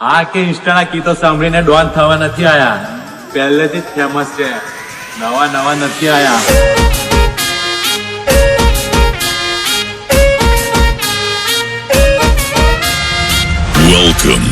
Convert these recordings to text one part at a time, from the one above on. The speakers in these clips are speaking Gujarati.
હા કે ઇન્સ્ટાના ગીતો સાંભળીને ડોન થવા નથી આયા, પહેલેથી જ ફેમસ છે, નવા નવા નથી આયા. Welcome.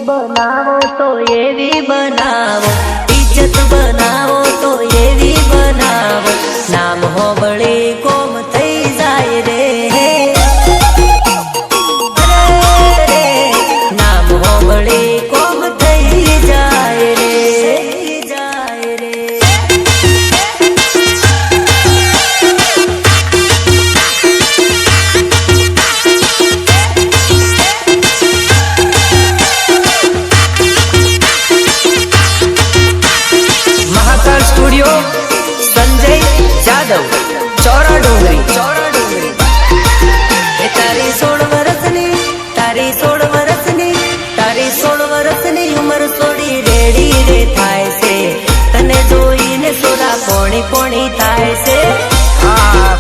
बनावो तो ये भी बनावो, इज्जत बनावो तो ये भी बनावो, नाम हो बड़ी कोम थई जाए रे, अरे नाम हो बड़ी कोम थई जाए रे, जाए रे. स्टूडियो संजय जादव चौरा डोंगरी तारी 16 वर्षनी उमर सोड़ी रेडी रे थाय से तने जोईने सोला पोणी पोणी थाय से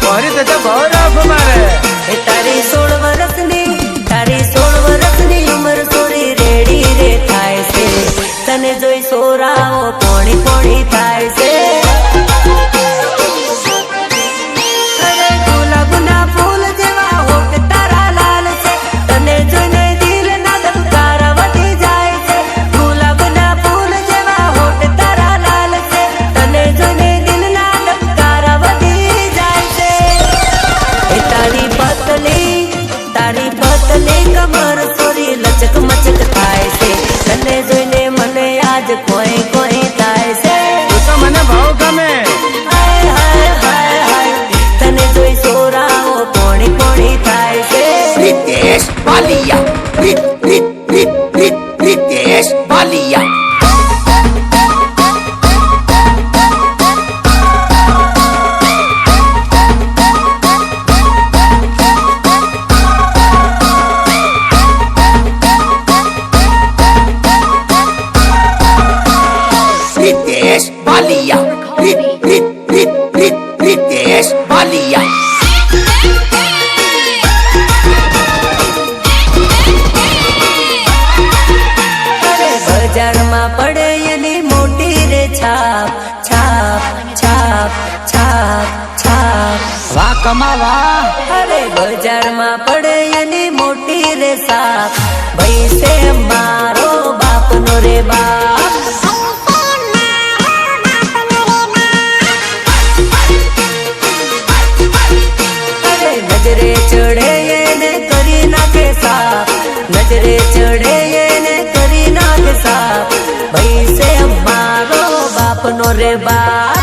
कोरी तो गौरव मारे तारी 16 वर्षनी उमर सोड़ी रेडी रे थाय से तने जोई सोराओ पोणी पोणी थाय से. लचक मचक थाय से तने जोईने मने आज कोई कोई थाय से तू तो मने भाव गमे हाय हाय हाय हाय तने जोई सोराओ पोणी पोणी थाय से. रितेश बालिया रितेश बालिया रितेश बालिया रितेश बालिया बजार में पड़े एनी मोटी रे छाप छाप छाप छाप छाप वाह कमावा. अरे बजार में पड़े एनी मोटी रे साप भाई से मारो बाप नो रे बाप. नजरे चढ़े ने करी नाके साफ, नजरे चढ़े ने करी नाके साफ भाई से मारो बाप नो रे बाप.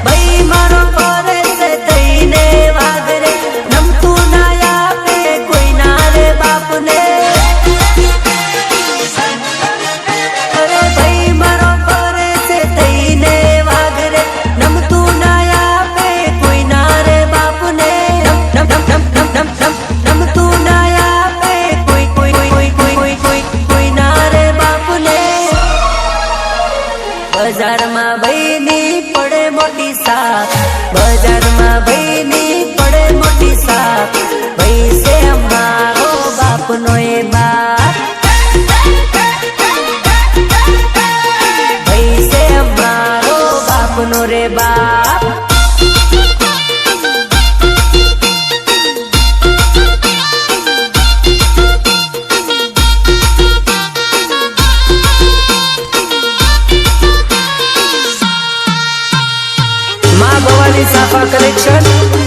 भाई मारो करे से तईने वागरे नम तू ना पे कोई ना रे बाप ने. अरे भाई मारो करे से तईने नम तू नाया पे कोई ना रे बाप ने. नम नम नम नम नम नम नम तू नाया पे कोई कोई कोई कोई कोई कोई कोई ना रे बाप ने. बाजार में भाईनी पड़े मोटी साख, बाजार में भाईनी पड़े मोटी साख भाई से हमारो बाप नो ये बाप भाई से બાપનો રે બાપ. Maa Bhavani Safa collection,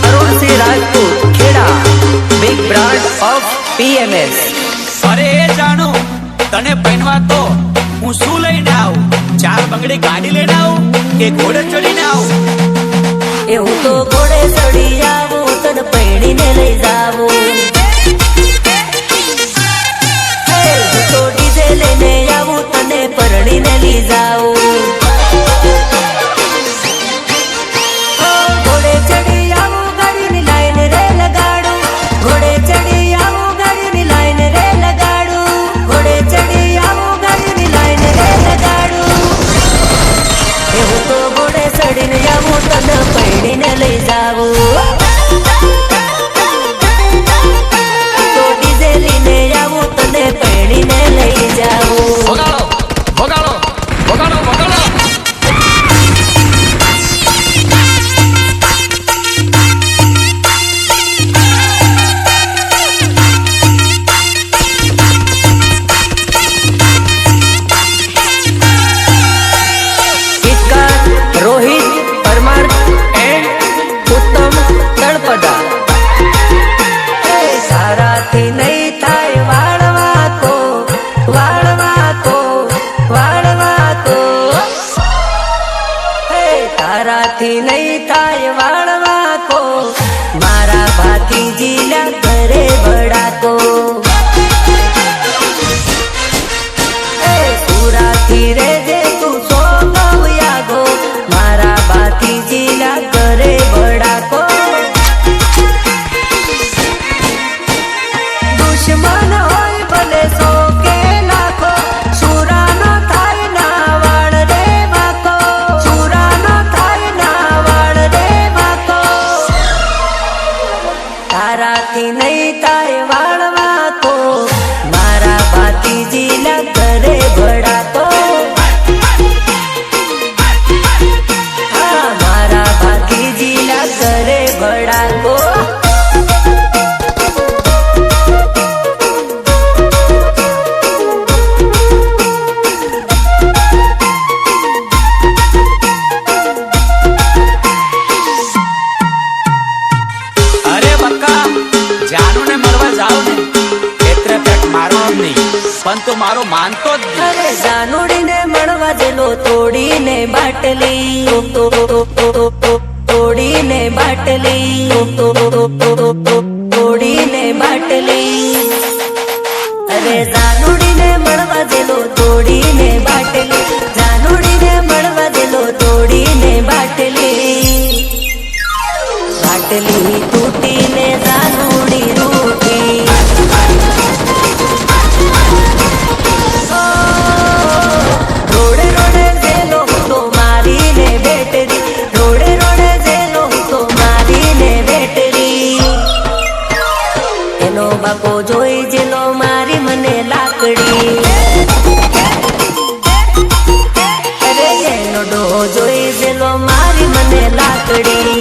Arunsinh Rajput, Kheda. Big brand of PMS. અરે એ જાણો તને પહેરવા તો હું શું લઈને આવું? 4 બંગડી ગાડી લઈને આવું કે ઘોડે ચડીને આવું? એ હું તો ઘોડે ચડી આવું, તને પૈણીને લઈ જાવું. હું તો ડીજે લઈને આવું, તને પરણીને લઈ જાવું. ઘોડે ચડી આવું, ગાડીની લાઈન રે લગાડું. ઘોડે ચડી આવું, ગાડીની લાઈન રે લગાડું. ઘોડે ચડી આવું, ગાડીની લાઈન રે લગાડું. એ હું તો ઘોડે ચડીને આવું, તને પૈણીને લઈ જાવું. તો ડીજે લઈને આવું, તને પૈણીને લઈ જાવું. વગાડો વગાડો વગાડો વગાડો. ગીતકાર રોહિત પરમાર એન્ડ ઉત્તમ તળપદા. સારાથી નહીં થાય વાળવા તો, વાળવા તો, વાળવા તો. તારાથી નહીં થાય વાળવા તો, મારા ભાતીજીના ઘરે વડાતો. સુરાથી રે જે તું સોગવ યાગો, મારા ભાતીજીના ઘરે વડાતો. દુશ્મન હોય ભલે 100 કે લાખો, સુરાનો થાય ના વાળ રે વાકો. સુરાનો થાય ના વાળ રે વાકો. તારાથી નહીં થાય વાળ વાકો, મારા ભાતીજીના ઘરે ભડાતો. હા, મારા ભાતીજીના ઘરે ભડાતો. અરે બક્કા જાનુને મળવા જાવ ને એટલે પેટ મારો નહીં, પણ તું મારો માનતો જ નહીં. અરે જાનુડીને મળવા જેલો, તોડીને બાટલી. તોડીને બાટલી. તોડીને બાટલી. અરે જાનુડીને મળવા જેલો, તોડીને બાટલી. જાનુડીને મળવા જેલો, તોડીને બાટલી. બાટલી તૂટીને જાનુડી રૂઠી. રોડે રોડે જેલો હું તો મારીને બેટરી. રોડે રોડે જેલો હું તો મારીને બેટરી. એનો બાપો જોઈ જેલો મારી મને લાકડી. અરે એનો ડોહો જોઈ જેલો મારી મને લાકડી.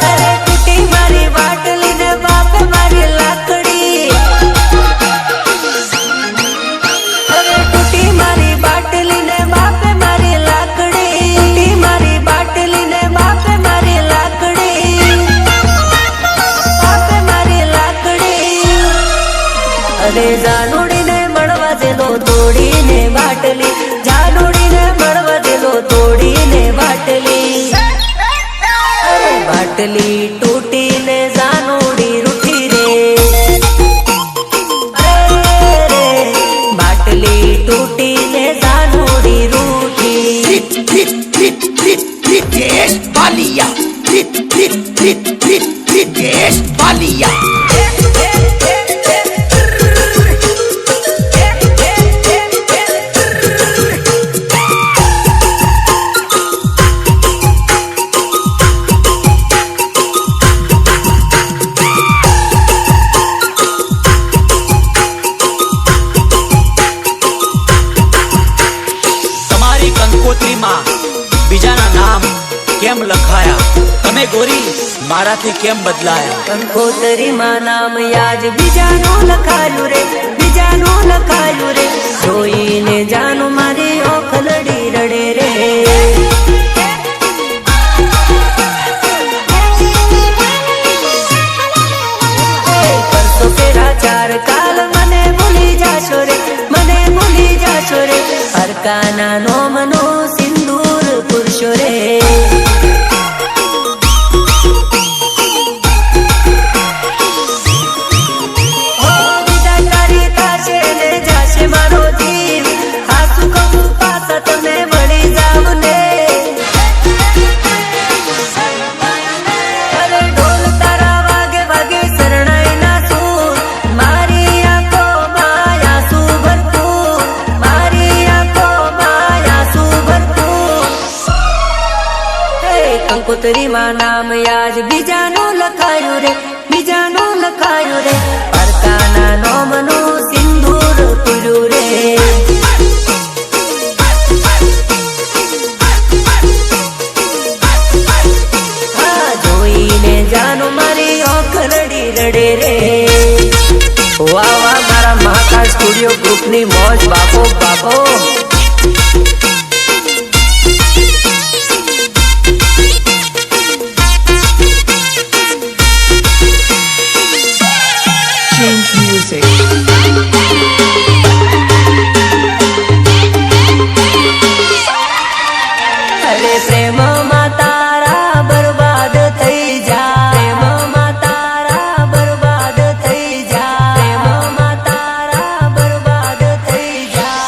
અરે તૂટી મારી બાટલી ને બાપે મારી લાકડી. અરે તૂટી મારી બાટલી ને બાપે મારી લાકડી. તૂટી મારી બાટલી ને બાપે મારી લાકડી. બાપે મારી લાકડી. અરે જાનુડીને મળવા જેલો, તોડીને બાટલી. જાનુડીને મળવા જેલો, તોડીને બાટલી. અરે બાટલી તૂટીને જાનુડી રૂઠી રે. અરે બાટલી તૂટીને જાનુડી રૂઠી. Ritesh Balia. Ritesh Balia. કંકોત્રીમાં બીજાના નામ કેમ લખાયા? તમે ગોરી મારાથી કેમ બદલાયા? કંકોતરીમાં નામ યાજ બીજાનું લખાયું રે, બીજાનું લખાયું રે, જોઈને જાનું મારી ઓખલડી રડે રે. પરસો ફેરા ચાર કાલ મને ભૂલી જાશો રે, મને ભૂલી જાશો રે, હરકાના નોમનો સિંદૂર પુરુષો રે. મારો જીવ હાસુ કહું પાછા તમે વળી જાવ ને. અરે ઢોલ તારા વાગે વાગે શરણાઈ ના સૂર, મારી આંખો માયા સુ ભરપૂર, મારી આંખો માયા સુ ભરપૂર. કંકોત્રીમાં નામ યાજ બીજાનું લખાયું રે, બીજાનું લખાયું રે, પરકાના નોમનું સિંદૂર પૂર્યું રે. હા જોઈને જાનું મારી ઓખલડી રડે રે. વાહ વાહ મારા મહાકાળ સ્ટુડિયો ગ્રુપની મોજ બાપો બાપો. Change music. અરે પ્રેમમાં તારા બરબાદ થઈ જા, પ્રેમમાં તારા બરબાદ થઈ જા, પ્રેમમાં તારા બરબાદ થઈ જા.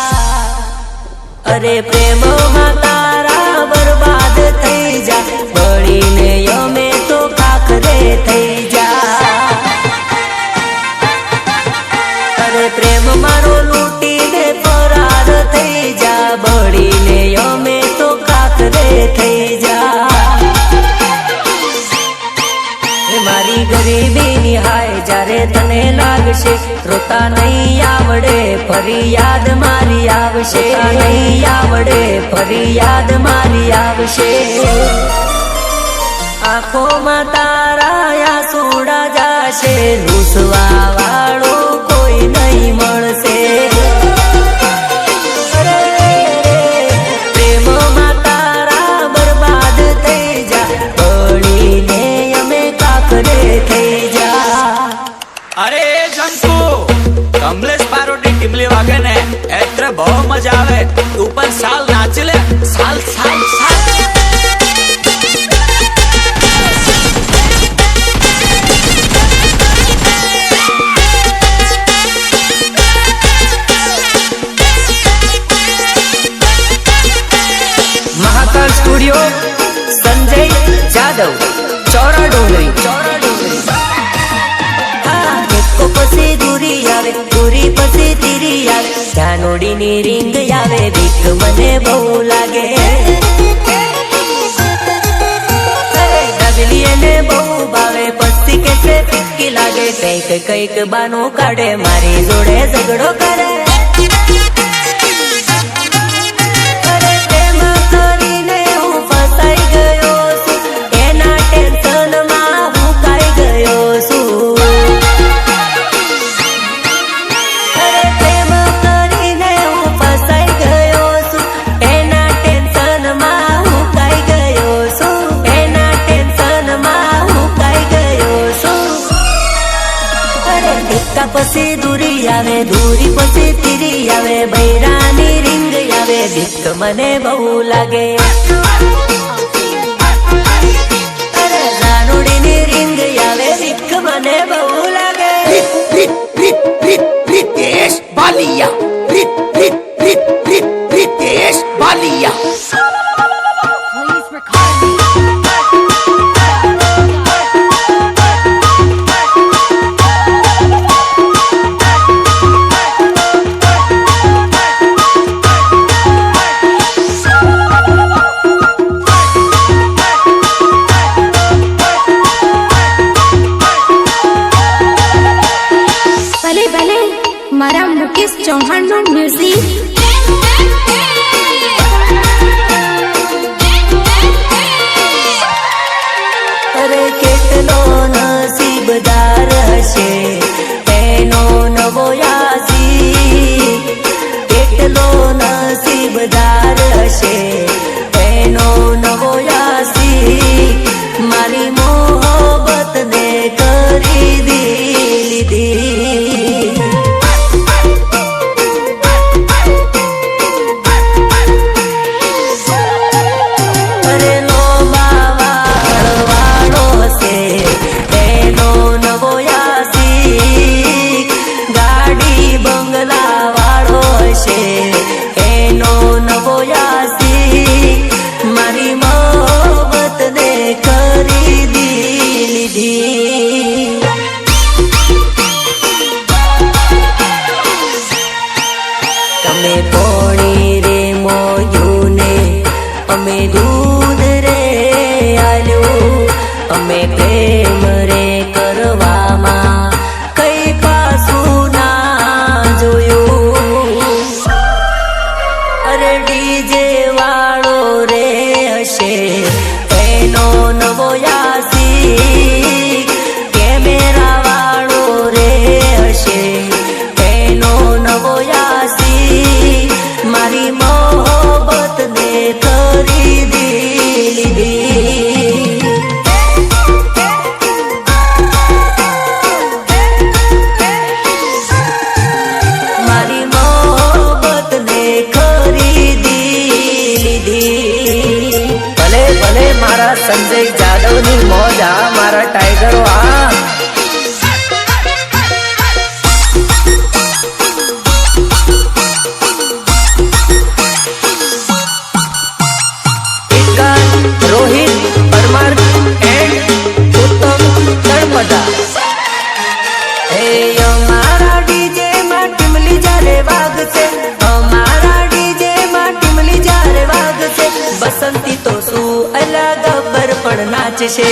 અરે પ્રેમમાં તારા બરબાદ થઈ જા, બળીને યમે તો કાકરે થઈ જા. અરે પ્રેમ મારો લૂટી દે ફરાર થઈ જા, બળીને યમે તો કાકરે થઈ જા. મારી ગરીબીની હાય જ્યારે તને લાગશે, રોતા નહીં આવડે ફરી યાદ મારી આવશે, નહીં આવડે ફરી યાદ મારી આવશે. આંખોમાં તારા આંસુડા જાશે, રૂસવા વાળો કોઈ નહીં મળશે. પ્રેમમાં તારા બરબાદ થઈ જા, બળીને અમે કાકરે થઈ જા. અરે જંતુ કમલેશ પારોટી ટીમલી વાગે ને એટલે બહુ મજા આવે. તું પણ સાલ નાચી લે, સાલ સાલ સાલ. મહાકાળ સ્ટુડિયો સંજય જાદવ, ચોરા ડુંગરી, ચોરા ડુંગરી. હા એકો પછી દૂરી આવે, દૂરી પછી તીરી આવે, જાનોડીની રીંગ આવે, બીક મને બહુ લાગે. ડગલી એને બહુ ભાવે, પછી કેસે ફિક્કી લાગે, કઈક કઈક બાનું કાઢે, મારી જોડે ઝઘડો કરે. પછી દૂરી આવે, દૂરી પછી તીરી આવે, બૈરાની રીંગ આવે, બીક મને બહુ લાગે. અરે જાનુડીની રીંગ આવે, બીક મને બહુ લાગે. Ritesh Balia. Ritesh Balia. મારા મુકેશ ચૌહાણનું મ્યુઝિક. નવોયાસી મારી મોહબ્બત ને ખરીદી લીધી તમે પોણી રે મોયું ને અમે દૂધ રે આલ્યું અમે પ્રેમ રે કરવામાં કઈ પાછું ના જોયું અરે ડીજે વાળો રે હશે એનો નવોયાસી કેમેરા વાળો રે હશે એનો નવોયાસી મારી મોહબ્બત ને ખરીદી લીધી મારી મોહબ્બત ને ખરીદી લીધી ભલે ભલે મારા સંજય જાદવ ની મોજ આ મારા ટાઈગરો આ રોહિત પરમાર એન્ડ ઉત્તમ તળપદા એ અમારા ડીજે માં ટીમલી જ્યારે વાગશે અમારા ડીજે માં ટીમલી જ્યારે વાગશે બસંતી તો શું અલા ગબ્બર પણ નાચશે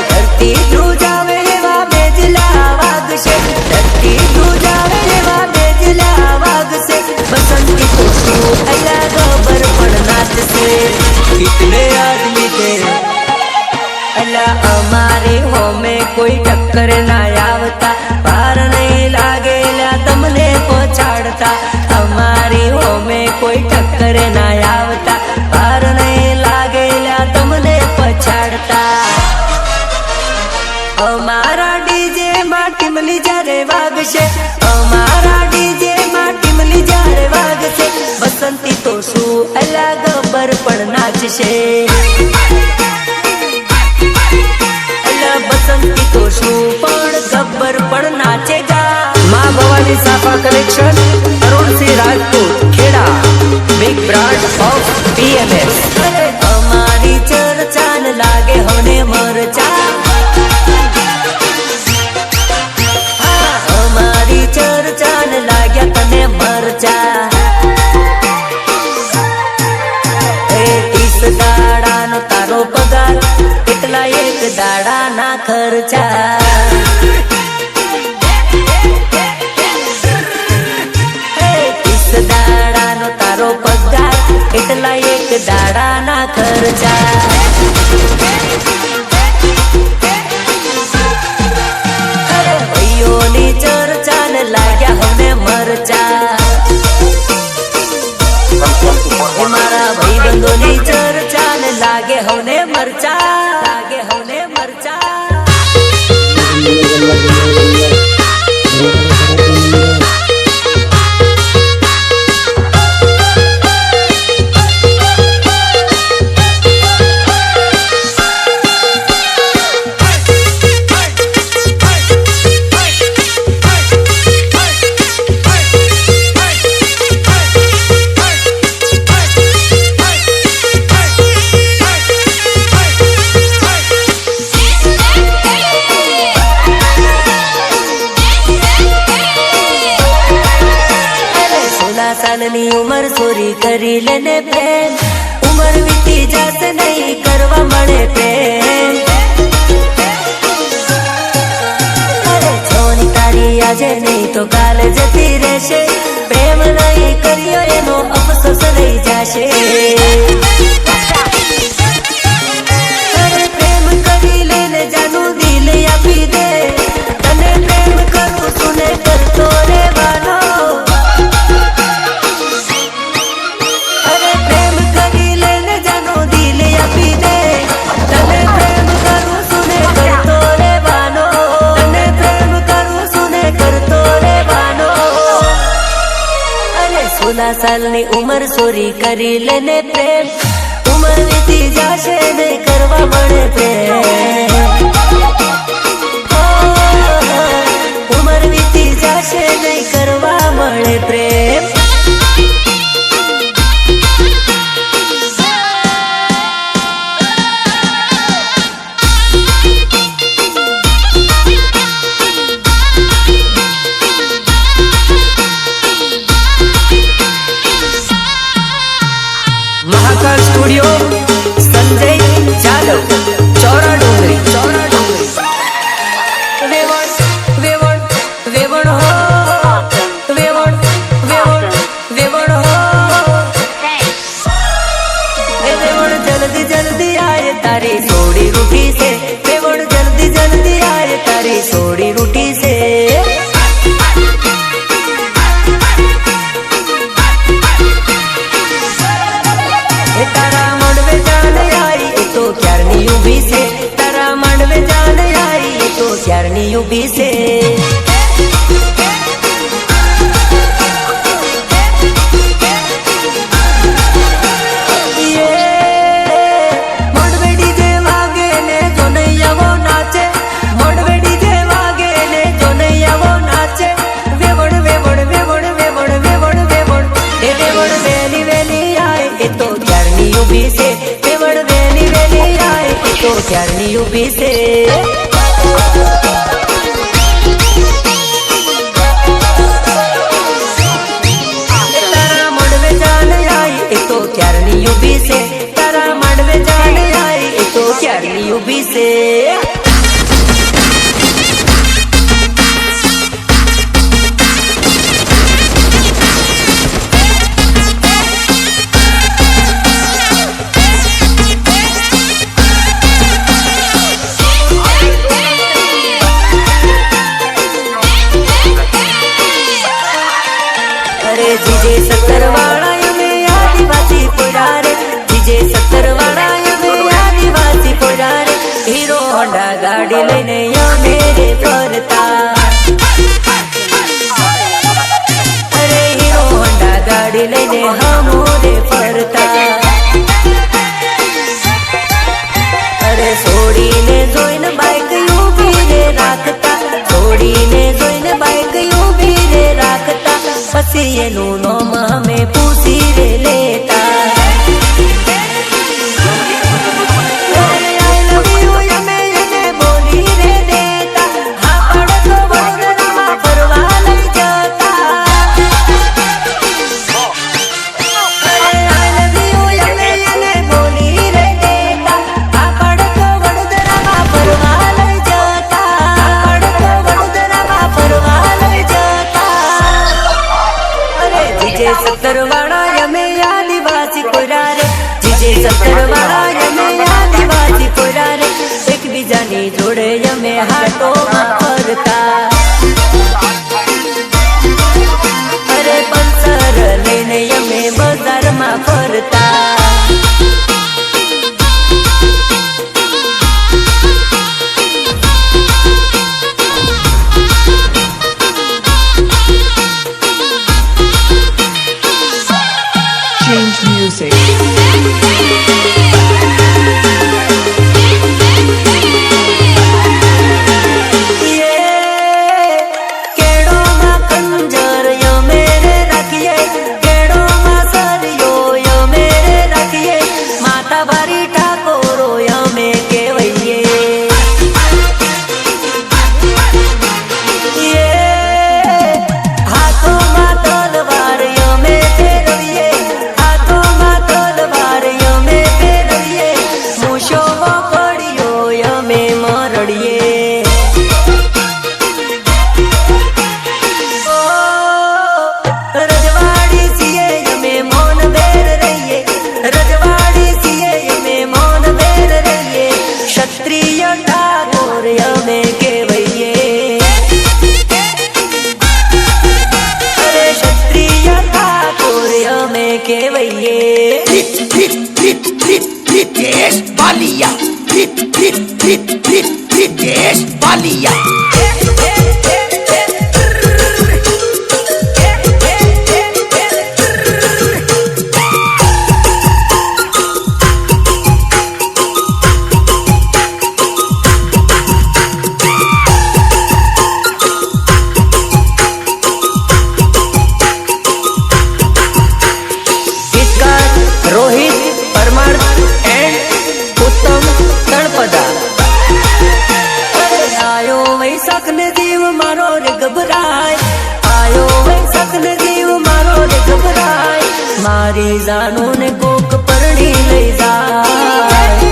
ધરતી ધ્રુજાવે એવા બેજલા વાગશે ધરતી ધ્રુજાવે એવા બેજલા વાગશે બસંતી તો શું અલા ગબ્બર પણ નાચશે કિતને આદમી थे અલા અમારે હોમે કોઈ ટક્કર ના આવતા પાર નહીં લાગેલા તમને પહોંચાડતા અમારી હોમે કોઈ ટક્કર ના આવતા પાર નહીં લાગેલા તમને પછાડતા અમારા ડીજે માં ટીમલી જ્યારે વાગશે અમારા ડીજે માં ટીમલી જ્યારે વાગશે બસંતી તો શું અલા ગબ્બર પણ નાચશે बसंती तो શું પણ ગબ્બર પણ નાચેગા माँ भवानी साफा collection Arun Singh Rajput Kheda big brand of PMS અરે અમારી ચર્ચા ન લાગે હોને મરચા હા અમારી ચર્ચા ન લાગ્યા તને મરચા એ 30 દાડાનો તારો પગાર એટલા એક દાડાના ખર્ચા હે 30 દાડાનો તારો પગાર એટલા એક દાડાના ખર્ચા અરે ભાઈઓની ચર્ચા ને લાગ્યા હવે મરચા મારા ભાઈબંધોની ચર્ચા ને લાગે હવે મરચા લાગે હવે મરચા સાલની ઉમર ચોરી કરી લેને પ્રેમ ઉમર વીતી જશે નહીં કરવા મળે પ્રેમ અરે છોની તારી આજે નહીં તો કાલે જતી રહેશે પ્રેમ નહીં કર્યો એનો અફસોસ રહી જશે અરે પ્રેમ કરી લેને જાનું દિલ આપી દે તને પ્રેમ કરું સુને કરતો રહેવાનો સાલની ઉમર ચોરી કરી લેને પ્રેમ ઉમર વીતી જશે નહીં કરવા મળે પ્રેમ ઉમર વીતી જશે થશે નહીં કરવા મળે પ્રેમ. महाकाल स्टूडियो संजय जादव चौरा डोंगरी વેવણ વેવણ વેવણ હો વેવણ વેવણ વેવણ હો એ વેવણ જલ્દી જલ્દી આય તારી સોડી રૂઠી છે. વેવણ જલ્દી જલ્દી આય તારી સોડી રૂઠી છે. એ તારા મંડવે જાન આઈ એ તો ક્યારની ઊભી છે. તારા મંડવે જાન આઈ એ તો ક્યારની ઊભી છે. મંડવે ડીજે વાગે ને જોનૈયાઓ નાચે. મંડવે ડીજે વાગે ને જોનૈયાઓ નાચે. વેવણ વેવણ વેવણ વેવણ વેવણ વેવણ એ વેવણ વેલી વેલી આય એ તો ક્યારની ઊભી છે. વેવણ વેલી વેલી આય એ તો ક્યારની ઊભી છે. તારા મંડવે જાન આઈ એ તો ક્યારની ઊભી છે. તારા મંડવે જાન આઈ એ તો ક્યારની ઊભી છે. અરે જીજે 70 વાળા અમે આદિવાસી પોરા રે. જીજે 70 વાળા અમે આદિવાસી પોરા રે. હીરો હોન્ડા ગાડી લઈને અમે રે ફરતા. અરે હીરો હોન્ડા ગાડી લઈને હમો રે ફરતા. અરે છોડીને જોઈને બાઈક ઊભી રે રાખતા. છોડીને જોઈને બાઈક ઊભી રે રાખતા. પછી એનું નામ અમે પૂછી રે લેતા. અરે I love you અમે એને બોલી રે દેતા. હા પડતો વડોદરામાં ફરવા લઈ જતા. અરે I love you અમે એને બોલી રે દેતા. હા પડતો વડોદરામાં ફરવા લઈ જતા. હા પડતો વડોદરામાં ફરવા લઈ જતા. અરે જીજે 70 વાળા અમે આદિવાસી પોરા રે. જીજે 70 વાળા અમે આદિવાસી પોરા રે. એકબીજાની જોડે અમે હાટોમાં ફરતા. અરે પલ્સર લઈને અમે બજારમાં ફરતા. Change music. Rohit Parmar and ઉત્તમ તળપદા. આયો વૈશાખ ને જીવ મારો રે ગભરાય, આયો વૈશાખ ને જીવ મારો રે ગભરાય, મારી જાનો ને કોક પરણી લઈ જાય.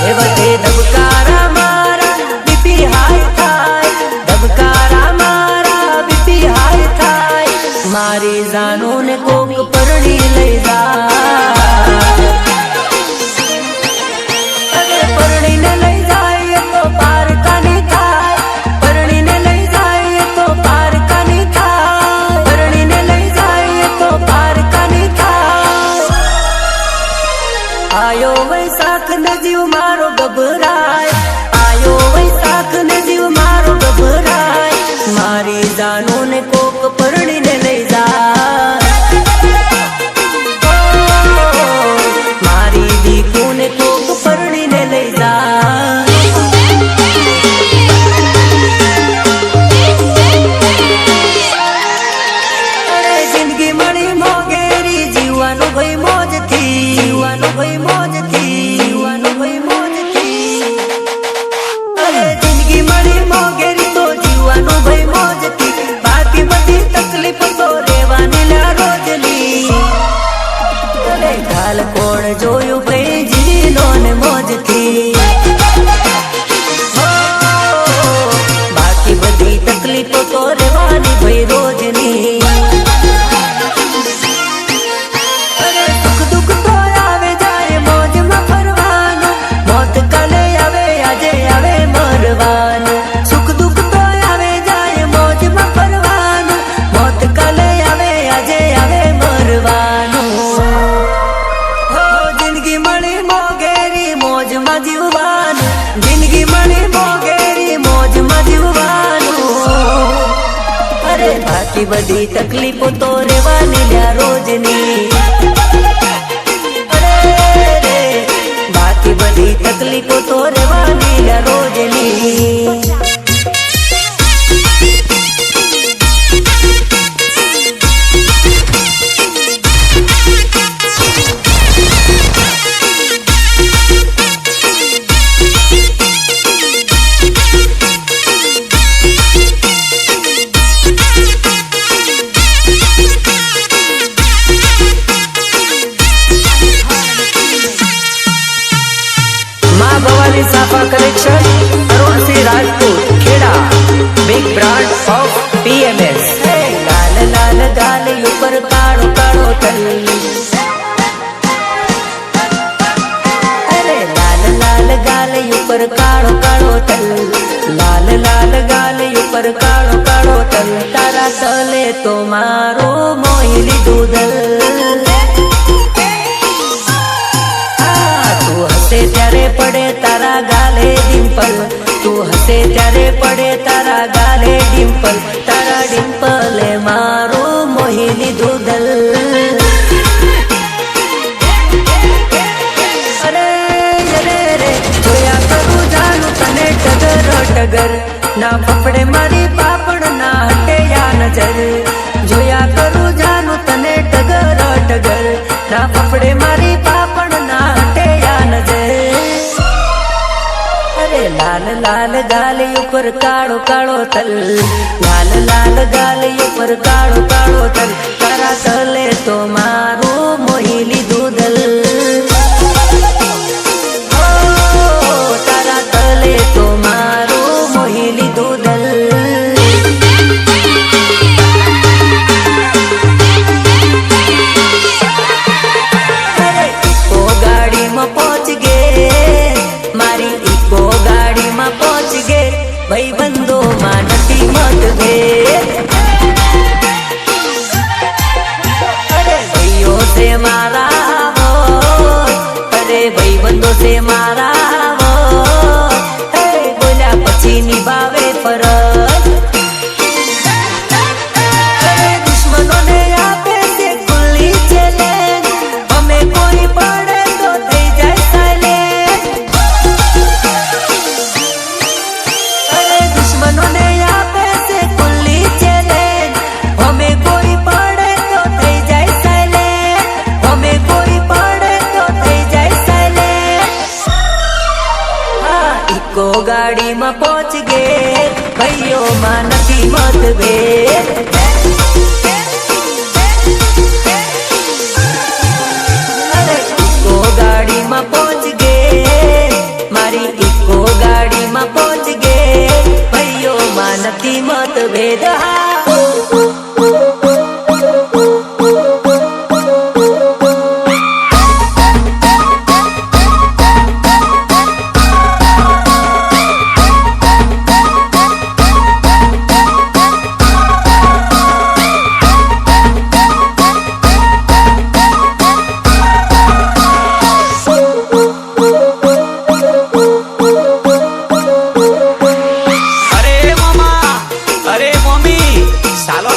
એ વખતે ધબકારા મારા બીપી હાય થાય, ધબકારા મારા બીપી હાય થાય, મારી જાનો ને કોક પરણી લઈ જાય. પરણીને લઈ જાય તો પારકાની થાય, પરણીને લઈ જાય તો પારકાની થાય, પરણીને લઈ જાય તો પારકાની થાય. આયો વૈશાખ ને જીવ મારો ગભરાય, આયો વૈશાખ ને જીવ મારો ગભરાય, મારી જાનો ને કોક પરણીને લઈ જાય. મારી દીકુ ને કોક પરણીને લઈ જાય. અરે જિંદગી મળી મોગેરી, જીવવાનું ભાઈ મોજથી, જીવવાનું ભાઈ મોજથી, જીવવાનું ભાઈ મોજથી. અરે જિંદગી મળી મોગેરી તો જીવવાનું ભાઈ મોજથી, બાકી બધી તકલીફ તો રહેવાની લ્યા રોજની. અરે ગાલ કોણ જોયું ભાઈ જીલો ને મોજથી, બાકી બધી તકલીફો તો રહેવાની ભાઈ રોજની. અરે સુખ દુઃખ તો આવે જાય, મોજમાં ફરવાનું, મોત કાલે આવે આજે આવે મરવાનું. સુખ દુઃખ તો આવે જાય, મોજમાં ફરવાનું, મોત કાલે આવે આજે આવે મરવાનું. હો જિંદગી મળી મોગેરી મોજમાં જીવવાનું, જિંદગી મળી મોગેરી મોજમાં જીવવાનું. અરે બાકી બધી તકલીફો તો રહેવાની લ્યા રોજની. અરે રે બાકી બધી તકલીફો તો રહેવાની લ્યા રોજની. Maa Bhavani Safa collection, Arunsinh Rajput, Kheda, big brand of PMS. હે લાલ લાલ ગાલ ઉપર કાળો કાળો તલ, અરે લાલ લાલ ગાલ ઉપર કાળો કાળો તલ, લાલ લાલ ગાલ ઉપર કાળો કાળો તલ, તારા તલે તો મારો મોહી લીધું દલ. તું હસે ત્યારે પડે તારા ગાલે ડિમ્પલ, તું હસે ત્યારે પડે તારા ગાલે ડિમ્પલ, તારા ડિમ્પલે મારો મોહી લીધું દલ. અરે અરે રે જોયા કરું જાનું તને ટગર ટગર, ના ફફડે મારી પાપડ ના હટે યા નજર. જોયા કરું જાનું તને ટગર ટગર, ના ફફડે મારી પાપડ ના હટે યા નજર. અરે લાલ લાલ ગાલી ઉપર કાળો કાળો તલ, લાલ લાલ ગાલી ઉપર કાળો કાળો તલ, તારા તલે તો મારું મોહી લીધું દલ. ઓ તારા તલે તો મારું મોહી લીધું દલ. અરે ઇકો ગાડીમાં પહોંચ ગે, મારી ઇકો ગાડીમાં પહોંચ ગે, ભાઈ બંધો માં નથી મત ભેદ.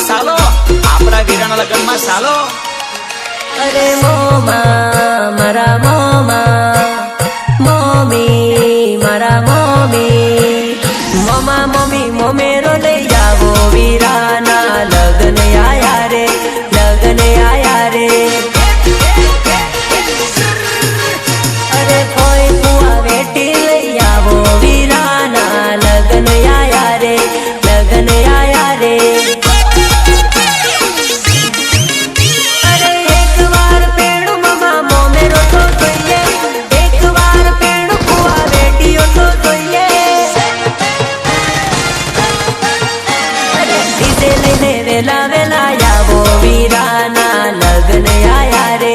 સાલો આપણા વીરાના લગ્નમાં સાલો. અરે મોમા મારા મોમી મારા મોમા મમ્મી મોમેરો લઈ જાવો વીરાના લગ્ન આયા રે અરે કોઈ ફુવા વેટી લઈ આવો વીરાના લગ્ન આયા રે અરે એક વાર પેણું મમા મોમેરો તો જોઈએ, એક વાર પેણું ફુવા વેટીઓ તો જોઈએ. અરે ડીજે લઈને વેલા આવો વીરાના લગ્ન આયા રે